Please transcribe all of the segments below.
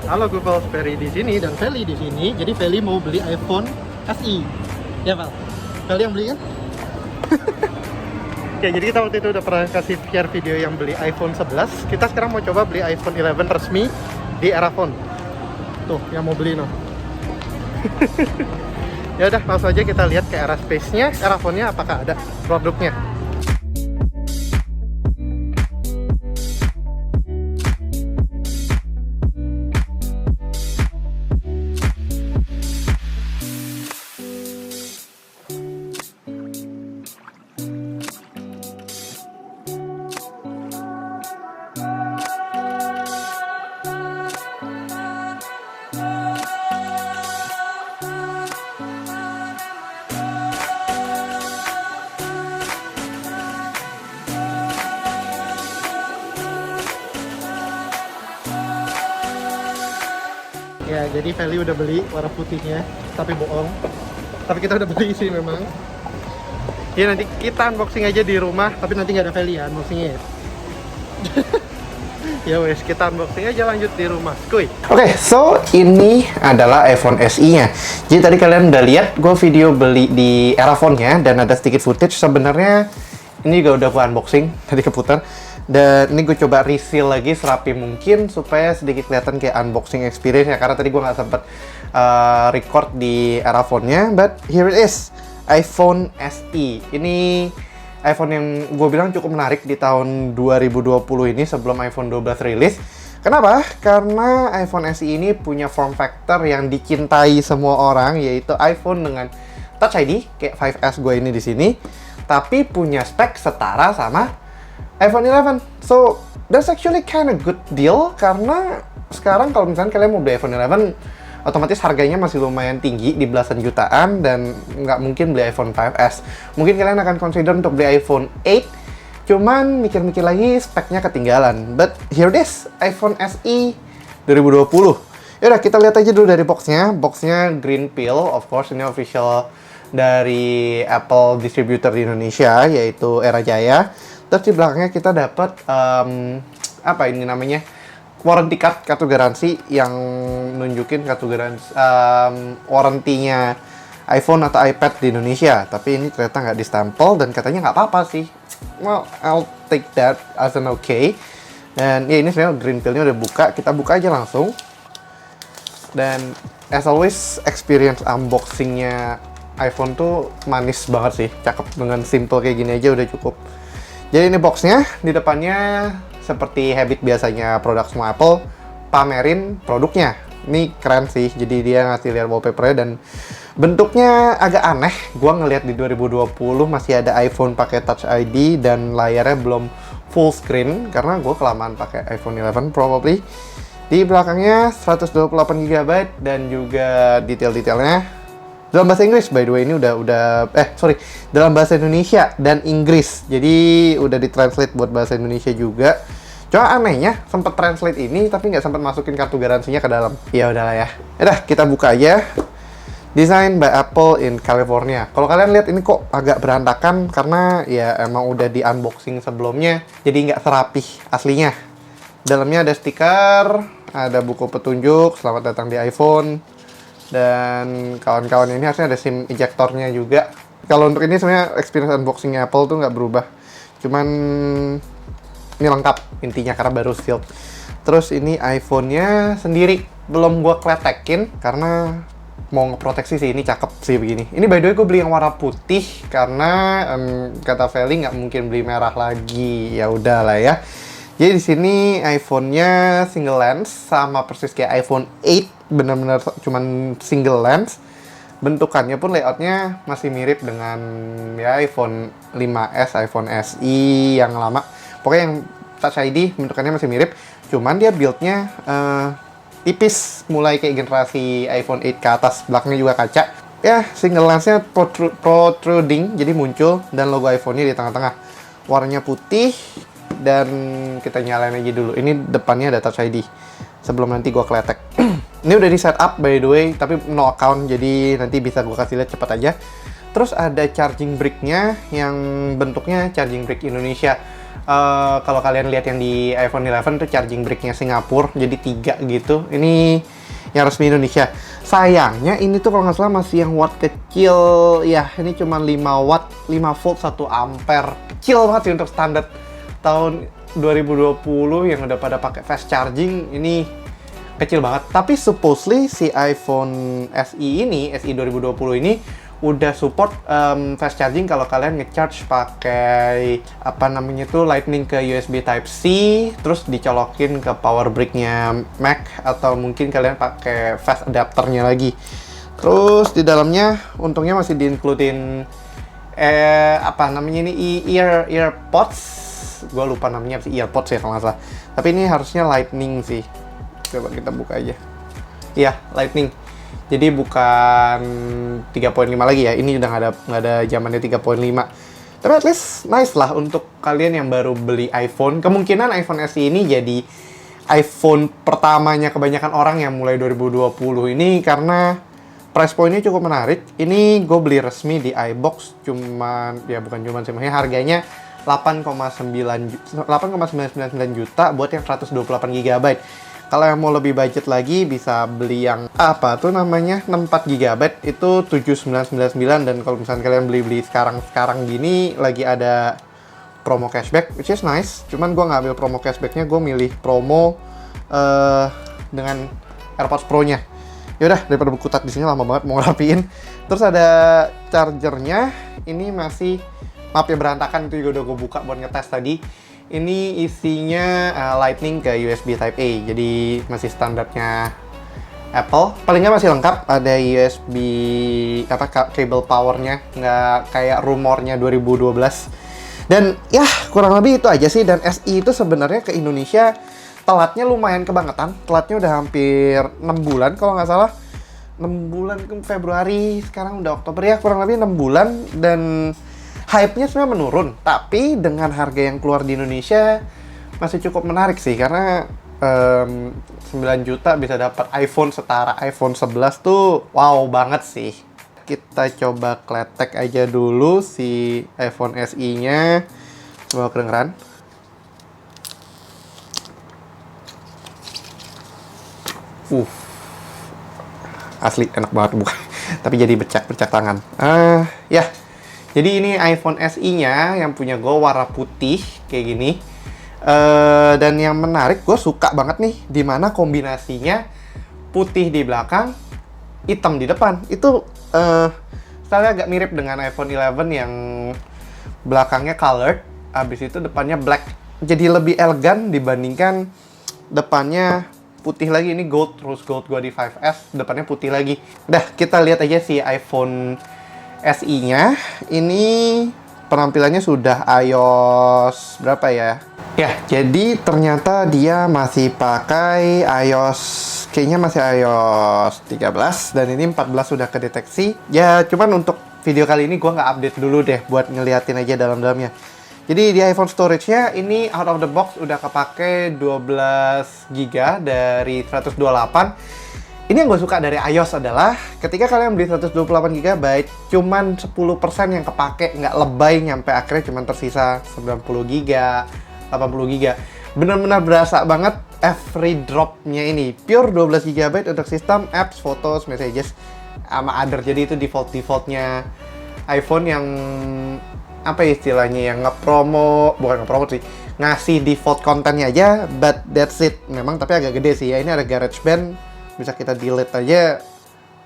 Halo Google, Ferry di sini dan Feli di sini. Jadi Feli mau beli iPhone SE. Ya, Val? Feli yang beli kan? Ya, jadi kita waktu itu udah pernah kasih share video yang beli iPhone 11. Kita sekarang mau coba beli iPhone 11 resmi di Erafone. Tuh, yang mau beli no. Ya udah, langsung aja kita lihat ke era space-nya, Erafone-nya apakah ada produknya. Ya, jadi Feli udah beli warna putihnya, tapi bohong. Tapi kita udah beli sih memang. Ya nanti kita unboxing aja di rumah, tapi nanti nggak ada Feli ya unboxingnya. Ya wes, kita unboxing aja lanjut di rumah. Kuy. Oke, so ini adalah iPhone SE-nya. Jadi tadi kalian udah lihat gue video beli di Erafone-nya dan ada sedikit footage. Sebenarnya ini juga udah gue unboxing, tadi keputar. Dan ini gue coba reseal lagi serapi mungkin supaya sedikit kelihatan kayak unboxing experience ya, karena tadi gue nggak sempet record di Erafone-nya. But here it is, iPhone SE. Ini iPhone yang gue bilang cukup menarik di tahun 2020 ini sebelum iPhone 12 rilis. Kenapa? Karena iPhone SE ini punya form factor yang dicintai semua orang, yaitu iPhone dengan Touch ID kayak 5S gue ini di sini, tapi punya spek setara sama iPhone 11. So, that's actually kind of good deal, karena sekarang kalau misalnya kalian mau beli iPhone 11, otomatis harganya masih lumayan tinggi di belasan jutaan dan nggak mungkin beli iPhone 5S. Mungkin kalian akan consider untuk beli iPhone 8, cuman mikir-mikir lagi speknya ketinggalan. But here it is, iPhone SE 2020. Yaudah, kita lihat aja dulu dari boxnya. Boxnya green peel, of course ini official dari Apple distributor di Indonesia, yaitu Era Jaya. Terus di belakangnya kita dapat apa ini namanya, warranty card, kartu garansi yang nunjukin kartu garansi warrantinya iPhone atau iPad di Indonesia. Tapi ini ternyata nggak di-stempel dan katanya nggak apa-apa sih. Well, I'll take that as an okay. Dan ya ini sebenarnya green peel-nya udah buka, kita buka aja langsung. Dan as always, experience unboxing-nya iPhone tuh manis banget sih, cakep. Dengan simple kayak gini aja udah cukup. Jadi ini boxnya, di depannya seperti habit biasanya produk semua Apple, pamerin produknya. Ini keren sih, jadi dia ngasih lihat wallpapernya dan bentuknya agak aneh. Gua ngelihat di 2020 masih ada iPhone pakai Touch ID dan layarnya belum full screen karena gue kelamaan pakai iPhone 11 probably. Di belakangnya 128 GB dan juga detail-detailnya dalam bahasa Inggris, by the way. Ini dalam bahasa Indonesia dan Inggris. Jadi udah ditranslate buat bahasa Indonesia juga. Cuma anehnya sempet translate ini tapi nggak sempet masukin kartu garansinya ke dalam. Ya udahlah ya. Udah, kita buka aja. Design by Apple in California. Kalau kalian lihat ini kok agak berantakan karena ya emang udah di unboxing sebelumnya, jadi nggak serapih aslinya. Dalamnya ada stiker, ada buku petunjuk, selamat datang di iPhone. Dan kawan-kawan ini harusnya ada SIM ejectornya juga. Kalau untuk ini sebenarnya experience unboxing Apple tuh nggak berubah. Cuman ini lengkap intinya karena baru sealed. Terus ini iPhone-nya sendiri belum gua kletekin karena mau ngeproteksi sih. Ini cakep sih begini. Ini by the way gue beli yang warna putih karena kata Feli nggak mungkin beli merah lagi. Ya udahlah ya. Jadi di sini iPhone-nya single lens sama persis kayak iPhone 8, benar-benar cuman single lens. Bentukannya pun layoutnya masih mirip dengan ya iPhone 5S, iPhone SE yang lama. Pokoknya yang Touch ID bentukannya masih mirip, cuman dia build-nya tipis, mulai kayak generasi iPhone 8 ke atas. Belakangnya juga kaca. Ya, single lens-nya protruding, jadi muncul, dan logo iPhone-nya di tengah-tengah. Warnanya putih. Dan kita nyalain aja dulu. Ini depannya ada Touch ID sebelum nanti gua kletek. Ini udah di setup by the way, tapi no account, jadi nanti bisa gua kasih lihat cepat aja. Terus ada charging brick-nya yang bentuknya charging brick Indonesia. Kalau kalian lihat yang di iPhone 11 tuh charging brick-nya Singapura, jadi 3 gitu. Ini yang resmi Indonesia. Sayangnya ini tuh kalau nggak salah masih yang watt kecil. Ya, ini cuma 5 watt, 5 volt 1 ampere. Kecil banget sih untuk standar tahun 2020 yang udah pada pakai fast charging. Ini kecil banget. Tapi supposedly si iPhone SE ini, SE 2020 ini udah support fast charging kalau kalian ngecharge pakai apa namanya tuh lightning ke USB Type C, terus dicolokin ke power brick-nya Mac, atau mungkin kalian pakai fast adapternya lagi. Terus di dalamnya untungnya masih di-includein apa namanya ini earpods. Gua lupa namanya sih, earpods ya kalau nggak salah. Tapi ini harusnya lightning sih. Coba kita buka aja. Iya, lightning. Jadi bukan 3.5 lagi ya. Ini udah nggak ada zamannya 3.5. Tapi at least nice lah untuk kalian yang baru beli iPhone. Kemungkinan iPhone SE ini jadi iPhone pertamanya kebanyakan orang yang mulai 2020 ini, karena price point-nya cukup menarik. Ini gue beli resmi di iBox, cuman ya bukan cuman sih, maksudnya harganya 8,999 juta buat yang 128 GB. Kalau yang mau lebih budget lagi bisa beli yang apa tuh namanya 64 GB itu 7.999, dan kalau misalnya kalian beli sekarang gini lagi ada promo cashback, which is nice. Cuman gue nggak ambil promo cashbacknya, gue milih promo dengan AirPods Pro-nya. Yaudah, daripada berkutat di sini lama banget mau ngerapiin. Terus ada chargernya, ini masih maaf ya berantakan, itu juga udah gue buka buat ngetes tadi. Ini isinya lightning ke USB Type A, jadi masih standarnya Apple. Paling nggak masih lengkap, ada USB cable powernya, nggak kayak rumornya 2012. Dan ya kurang lebih itu aja sih. Dan SE itu sebenarnya ke Indonesia telatnya lumayan kebangetan. Telatnya udah hampir 6 bulan kalau nggak salah. 6 bulan ke Februari, sekarang udah Oktober ya, kurang lebih 6 bulan. Dan hype-nya sebenarnya menurun, tapi dengan harga yang keluar di Indonesia masih cukup menarik sih, karena 9 juta bisa dapat iPhone setara iPhone 11 tuh wow banget sih. Kita coba kletek aja dulu si iPhone SE-nya. Semoga kedengeran. Asli enak banget bukan. Tapi jadi bercak tangan. Ya. Jadi ini iPhone SE-nya yang punya gue warna putih kayak gini. Dan yang menarik, gue suka banget nih dimana kombinasinya putih di belakang, hitam di depan. Itu style agak mirip dengan iPhone 11 yang belakangnya colored, habis itu depannya black. Jadi lebih elegan dibandingkan depannya putih lagi. Ini gold, rose gold gue di 5S, depannya putih lagi. Udah, kita lihat aja si iPhone SE-nya. Ini penampilannya sudah iOS berapa ya? Ya, jadi ternyata dia masih pakai iOS, kayaknya masih iOS 13, dan ini 14 sudah kedeteksi. Ya, cuman untuk video kali ini gue nggak update dulu deh, buat ngeliatin aja dalam-dalamnya. Jadi di iPhone storage-nya ini out of the box udah kepake 12 GB dari 128. Ini yang gue suka dari iOS adalah ketika kalian beli 128 GB, cuman 10% yang kepake, nggak lebay nyampe akhirnya cuman tersisa 90 GB, 80 GB. Benar-benar berasa banget every drop-nya ini. Pure 12 GB untuk sistem, apps, photos, messages, sama other. Jadi itu default-defaultnya iPhone yang apa istilahnya, yang bukan ngepromo sih, ngasih default kontennya aja, but that's it. Memang tapi agak gede sih ya. Ini ada GarageBand, bisa kita delete aja,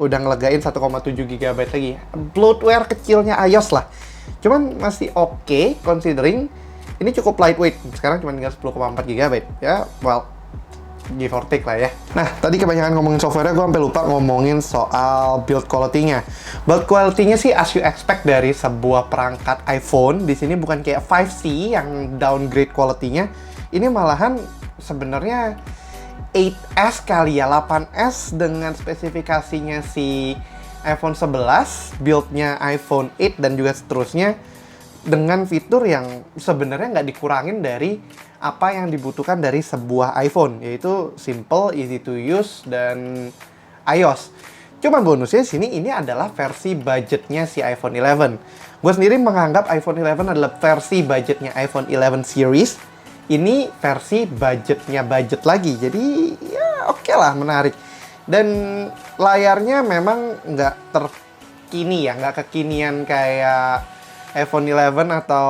udah ngelegain 1,7 GB lagi. Bloatware kecilnya iOS lah. Cuman masih oke, considering ini cukup lightweight. Sekarang cuma tinggal 10,4 GB. Ya, well, give or take lah ya. Nah, tadi kebanyakan ngomongin software-nya, gue sampai lupa ngomongin soal build quality-nya. Build quality-nya sih as you expect dari sebuah perangkat iPhone. Di sini bukan kayak 5C yang downgrade quality-nya. Ini malahan sebenarnya 8S kali ya, 8S dengan spesifikasinya si iPhone 11, build-nya iPhone 8 dan juga seterusnya, dengan fitur yang sebenarnya nggak dikurangin dari apa yang dibutuhkan dari sebuah iPhone, yaitu simple, easy to use, dan iOS. Cuman bonusnya sini ini adalah versi budgetnya si iPhone 11. Gue sendiri menganggap iPhone 11 adalah versi budgetnya iPhone 11 series. Ini versi budgetnya budget lagi. Jadi ya oke lah, menarik. Dan layarnya memang nggak terkini ya, nggak kekinian kayak iPhone 11 atau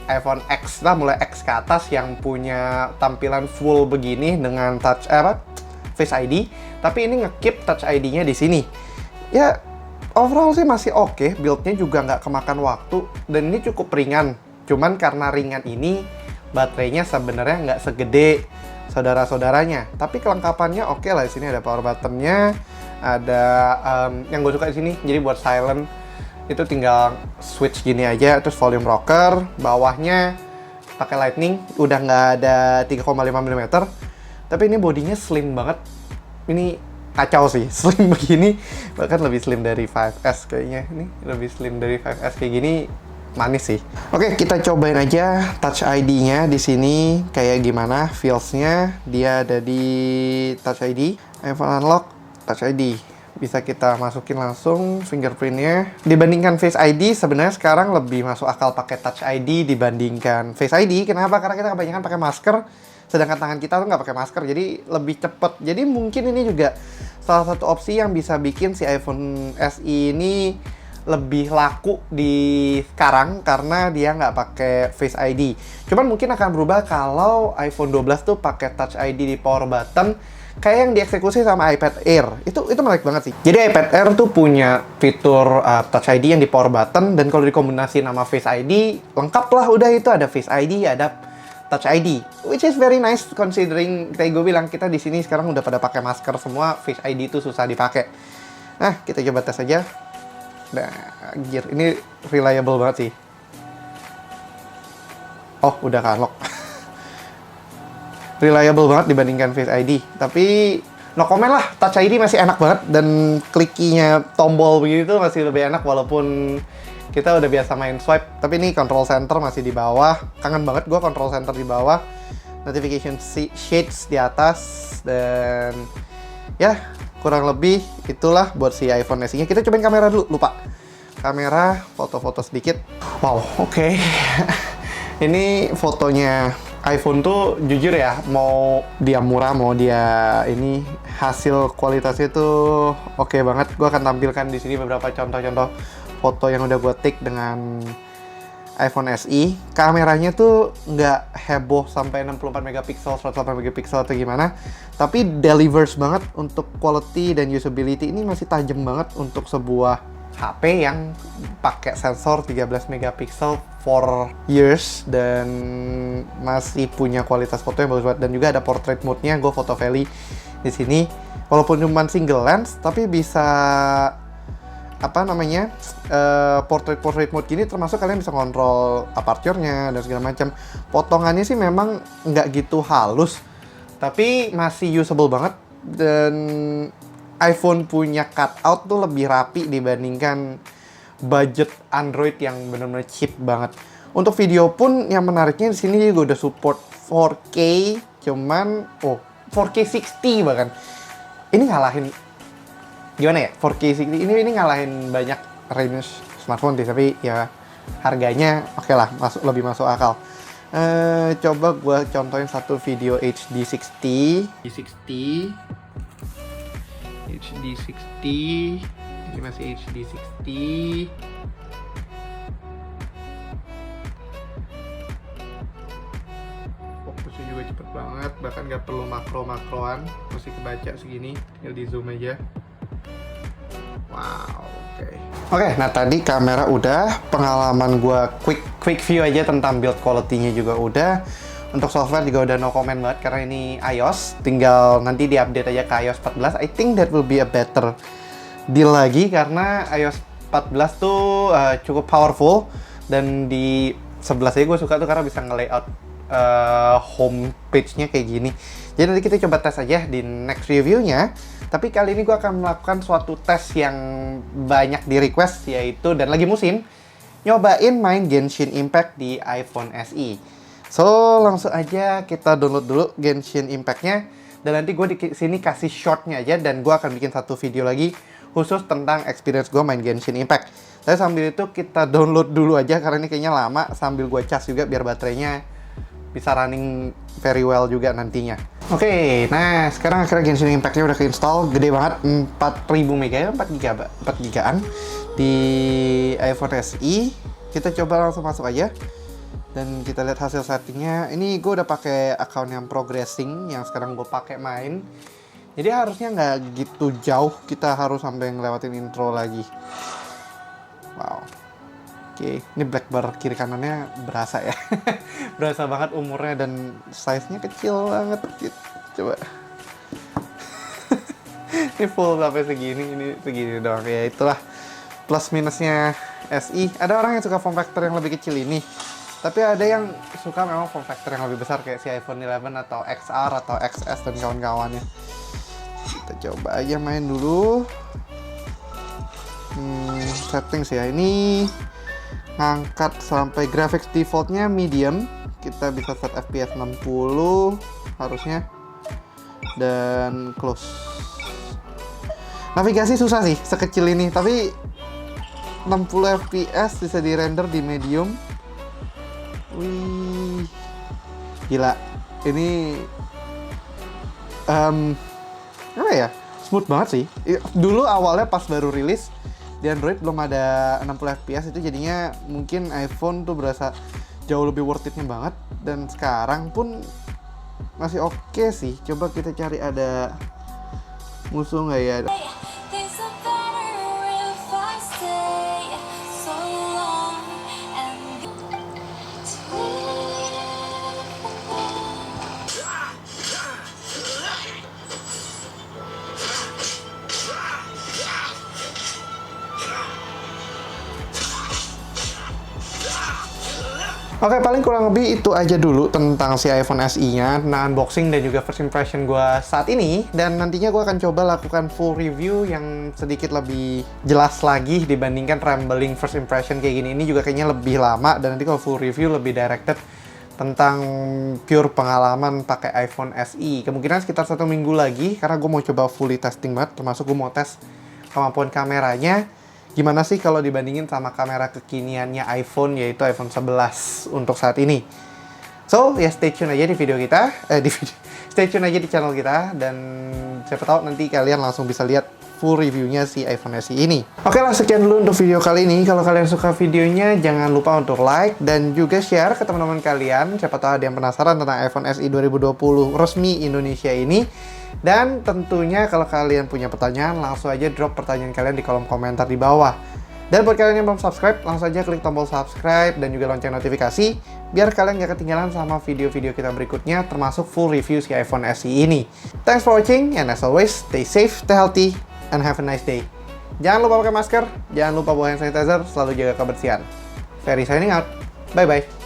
iPhone X lah, mulai X ke atas yang punya tampilan full begini dengan Face ID. Tapi ini nge-keep Touch ID-nya di sini. Ya overall sih masih oke, build-nya juga nggak kemakan waktu dan ini cukup ringan. Cuman karena ringan ini baterainya sebenarnya nggak segede saudara-saudaranya. Tapi kelengkapannya oke lah. Di sini ada power button-nya, ada yang gue suka di sini. Jadi buat silent itu tinggal switch gini aja, terus volume rocker, bawahnya pakai lightning, udah nggak ada 3,5 mm. Tapi ini bodinya slim banget. Ini kacau sih, slim begini, bahkan lebih slim dari 5S kayaknya. Ini lebih slim dari 5S kayak gini, manis sih. Oke, kita cobain aja Touch ID-nya di sini kayak gimana feels-nya. Dia ada di Touch ID, iPhone Unlock, Touch ID. Bisa kita masukin langsung fingerprint-nya. Dibandingkan Face ID, sebenarnya sekarang lebih masuk akal pakai Touch ID dibandingkan Face ID. Kenapa? Karena kita kebanyakan pakai masker, sedangkan tangan kita tuh nggak pakai masker, jadi lebih cepet. Jadi mungkin ini juga salah satu opsi yang bisa bikin si iPhone SE ini lebih laku di sekarang karena dia nggak pakai Face ID. Cuman mungkin akan berubah kalau iPhone 12 tuh pakai Touch ID di power button kayak yang dieksekusi sama iPad Air. Itu menarik banget sih. Jadi iPad Air tuh punya fitur Touch ID yang di power button, dan kalau dikombinasi sama Face ID, lengkap lah udah. Itu ada Face ID, ada Touch ID, which is very nice considering kayak gue bilang kita di sini sekarang udah pada pakai masker semua. Face ID itu susah dipakai. Nah, kita coba tes aja. Nah, gear ini reliable banget sih. Oh, udah unlock. Reliable banget dibandingkan Face ID. Tapi no comment lah, Touch ID masih enak banget, dan klikinya tombol begitu masih lebih enak walaupun kita udah biasa main swipe. Tapi ini control center masih di bawah. Kangen banget gue control center di bawah. Notification shades di atas. Dan ya kurang lebih itulah buat si iPhone SE-nya. Kita cobain kamera dulu, lupa. Kamera, foto-foto sedikit. Wow, oke. Ini fotonya iPhone tuh jujur ya, mau dia murah, mau dia ini, hasil kualitasnya tuh oke banget. Gue akan tampilkan di sini beberapa contoh-contoh foto yang udah gue take dengan iPhone SE. Kameranya tuh nggak heboh sampai 64 megapiksel, 108 megapiksel atau gimana, tapi delivers banget untuk quality dan usability. Ini masih tajam banget untuk sebuah HP yang pakai sensor 13 megapiksel for years dan masih punya kualitas foto yang bagus banget. Dan juga ada portrait mode-nya, gue Photo Valley di sini. Walaupun cuma single lens, tapi bisa portrait mode gini, termasuk kalian bisa kontrol aperture-nya dan segala macam. Potongannya sih memang nggak gitu halus, tapi masih usable banget. Dan iPhone punya cutout tuh lebih rapi dibandingkan budget Android yang benar-benar cheap banget. Untuk video pun yang menariknya di sini juga udah support 4K, cuman 4K 60 bahkan. Ini ngalahin gimana ya? 4K 60 ini ngalahin banyak range smartphone sih, tapi ya harganya oke lah, lebih masuk akal. Coba gua contohin satu video HD 60. Ini masih HD 60. Fokusnya juga cepet banget, bahkan nggak perlu makro-makroan, masih kebaca segini, tinggal di zoom aja. Wow, oke. Nah tadi kamera udah, pengalaman gua quick view aja tentang build quality-nya juga udah. Untuk software juga udah no comment banget karena ini iOS, tinggal nanti diupdate aja ke iOS 14. I think that will be a better deal lagi karena iOS 14 tuh cukup powerful, dan di 11 aja gue suka tuh karena bisa nge-layout home page-nya kayak gini. Jadi nanti kita coba tes aja di next review-nya. Tapi kali ini gue akan melakukan suatu tes yang banyak di request, yaitu dan lagi musim, nyobain main Genshin Impact di iPhone SE. So, langsung aja kita download dulu Genshin Impact-nya. Dan nanti gue di sini kasih shortnya aja, dan gue akan bikin satu video lagi khusus tentang experience gue main Genshin Impact. Tapi sambil itu kita download dulu aja, karena ini kayaknya lama, sambil gue cas juga biar baterainya bisa running very well juga nantinya. Oke, nah sekarang akhirnya Genshin Impact-nya udah keinstall, gede banget, 4000 MB ya, 4 GB-an di iPhone SE. Kita coba langsung masuk aja. Dan kita lihat hasil settingnya. Ini gue udah pakai account yang progressing, yang sekarang gue pakai main. Jadi harusnya nggak gitu jauh kita harus sampai ngelewatin intro lagi. Wow. Oke, ini black bar kiri kanannya berasa ya. Berasa banget umurnya dan size-nya kecil banget. Coba. Ini full sampai segini, ini segini doang. Ya itulah plus minusnya SE. Ada orang yang suka form factor yang lebih kecil ini. Tapi ada yang suka memang form factor yang lebih besar kayak si iPhone 11 atau XR atau XS dan kawan-kawannya. Kita coba aja main dulu. Settings ya, ini ngangkat sampai graphics defaultnya medium. Kita bisa set FPS 60 harusnya. Dan close. Navigasi susah sih sekecil ini, tapi 60 FPS bisa di render di medium. Wih, gila. Ini apa ya? Smooth banget sih. Dulu awalnya pas baru rilis di Android belum ada 60 fps, itu jadinya mungkin iPhone tuh berasa jauh lebih worth it-nya banget, dan sekarang pun masih oke sih. Coba kita cari ada musuh nggak ya? Oke, paling kurang lebih itu aja dulu tentang si iPhone SE-nya, nah unboxing dan juga first impression gue saat ini. Dan nantinya gue akan coba lakukan full review yang sedikit lebih jelas lagi dibandingkan rambling first impression kayak gini. Ini juga kayaknya lebih lama, dan nanti kalau full review lebih directed tentang pure pengalaman pakai iPhone SE. Kemungkinan sekitar 1 minggu lagi, karena gue mau coba fully testing banget, termasuk gue mau tes kemampuan kameranya. Gimana sih kalau dibandingin sama kamera kekiniannya iPhone, yaitu iPhone 11 untuk saat ini. So, ya stay tune aja di video kita, stay tune aja di channel kita, dan siapa tahu nanti kalian langsung bisa lihat full reviewnya si iPhone SE ini. Oke lah, sekian dulu untuk video kali ini. Kalau kalian suka videonya, jangan lupa untuk like dan juga share ke teman-teman kalian. Siapa tahu ada yang penasaran tentang iPhone SE 2020 resmi Indonesia ini. Dan tentunya kalau kalian punya pertanyaan, langsung aja drop pertanyaan kalian di kolom komentar di bawah. Dan buat kalian yang belum subscribe, langsung aja klik tombol subscribe dan juga lonceng notifikasi, biar kalian gak ketinggalan sama video-video kita berikutnya, termasuk full review si iPhone SE ini. Thanks for watching, and as always, stay safe, stay healthy, and have a nice day. Jangan lupa pakai masker, jangan lupa bawa hand sanitizer, selalu jaga kebersihan. Ferry signing out, bye-bye.